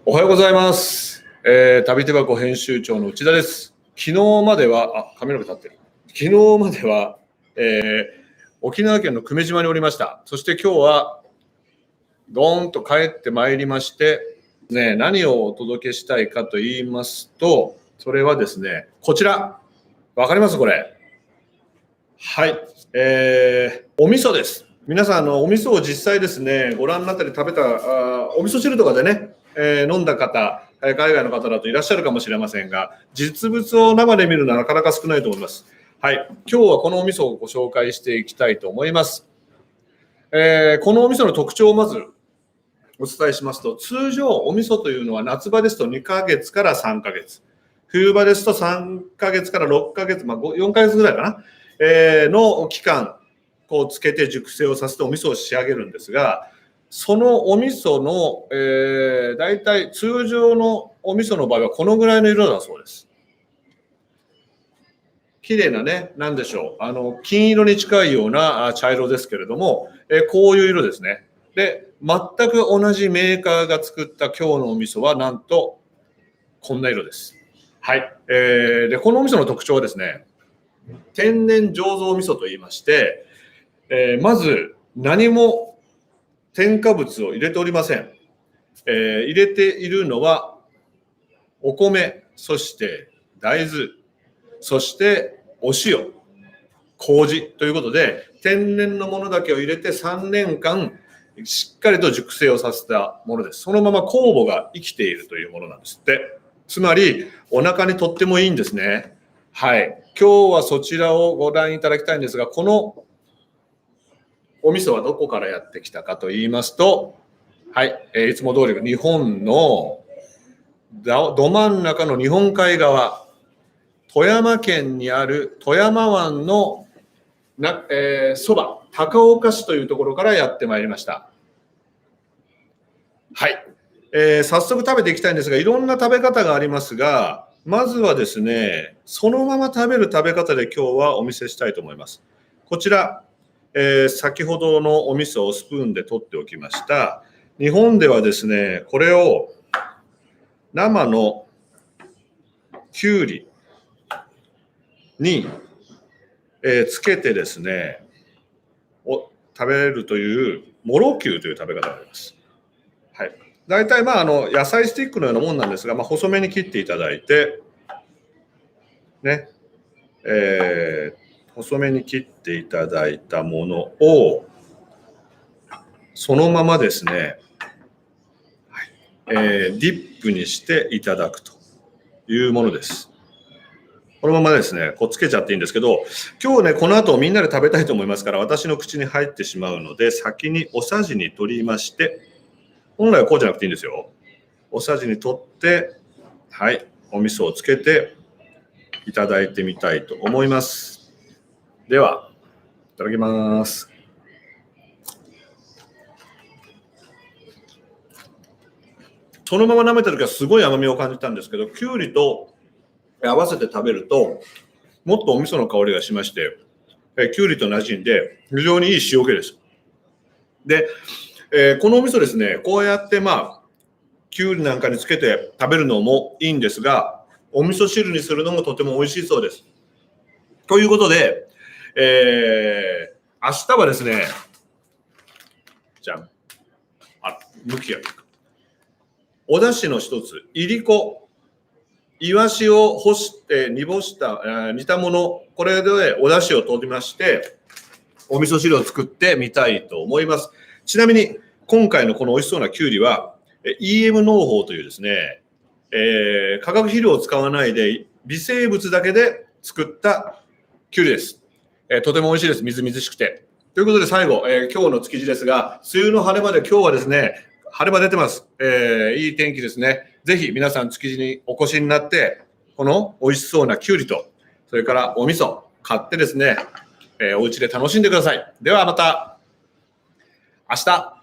おはようございます。旅手箱編集長の内田です。昨日までは、髪の毛立ってる。昨日までは、沖縄県の久米島におりました。そして今日は、ドーンと帰ってまいりまして、ね、何をお届けしたいかと言いますと、それはですね、こちら。わかりますこれ。はい。お味噌です。皆さん、お味噌を実際ですね、ご覧になったり食べた、お味噌汁とかでね、飲んだ方、海外の方だといらっしゃるかもしれませんが、実物を生で見るのはなかなか少ないと思います。はい。今日はこのお味噌をご紹介していきたいと思います。このお味噌の特徴をまずお伝えしますと、通常お味噌というのは夏場ですと2ヶ月から3ヶ月、冬場ですと3ヶ月から6ヶ月、4ヶ月ぐらいかな、の期間をつけて熟成をさせてお味噌を仕上げるんですが、そのお味噌の、大体通常のお味噌の場合はこのぐらいの色だそうです。綺麗なね、なんでしょう、金色に近いような茶色ですけれども、こういう色ですね。で、全く同じメーカーが作った今日のお味噌はなんとこんな色です。はい。で、このお味噌の特徴はですね、天然醸造味噌と言いまして、まず何も添加物を入れておりません。入れているのはお米、そして大豆、そしてお塩、麹ということで、天然のものだけを入れて3年間しっかりと熟成をさせたものです。そのまま酵母が生きているというものなんですって。つまりお腹にとってもいいんですね。はい。今日はそちらをご覧いただきたいんですが、このお味噌はどこからやってきたかと言いますと、はい、いつも通り日本のど真ん中の日本海側、富山県にある富山湾のそば、高岡市というところからやってまいりました。はい、早速食べていきたいんですが、いろんな食べ方がありますが、まずはですね、そのまま食べる食べ方で今日はお見せしたいと思います。こちら、先ほどのお味噌をスプーンで取っておきました。日本ではですね、これを生のきゅうりに、つけてですね、食べるというもろきゅうという食べ方があります。はい。大体野菜スティックのようなもんなんですが、細めに切っていただいて、ね、細めに切っていただいたものをそのままですね、ディップにしていただくというものです。このままですね、つけちゃっていいんですけど、今日ね、この後みんなで食べたいと思いますから、私の口に入ってしまうので、先におさじに取りまして、本来はこうじゃなくていいんですよ。おさじに取って、はい、お味噌をつけていただいてみたいと思います。では、いただきます。そのまま舐めた時はすごい甘みを感じたんですけど、きゅうりと合わせて食べるともっとお味噌の香りがしまして、きゅうりと馴染んで非常にいい塩気です。で、このお味噌ですね、こうやってきゅうりなんかにつけて食べるのもいいんですが、お味噌汁にするのもとても美味しいそうです。ということで、明日はですね、じゃん、向きがいいか。お出汁の一つ、いりこ。イワシを干して煮たもの、これでお出汁を取りまして、お味噌汁を作ってみたいと思います。ちなみに、今回のこの美味しそうなきゅうりは、EM 農法というですね、化学肥料を使わないで微生物だけで作ったきゅうりです。とても美味しいです。みずみずしくて。ということで最後、今日の築地ですが、梅雨の晴れ間で今日はですね、晴れ間出てます。いい天気ですね。ぜひ皆さん築地にお越しになって、この美味しそうなきゅうりと、それからお味噌買ってですね、お家で楽しんでください。ではまた明日。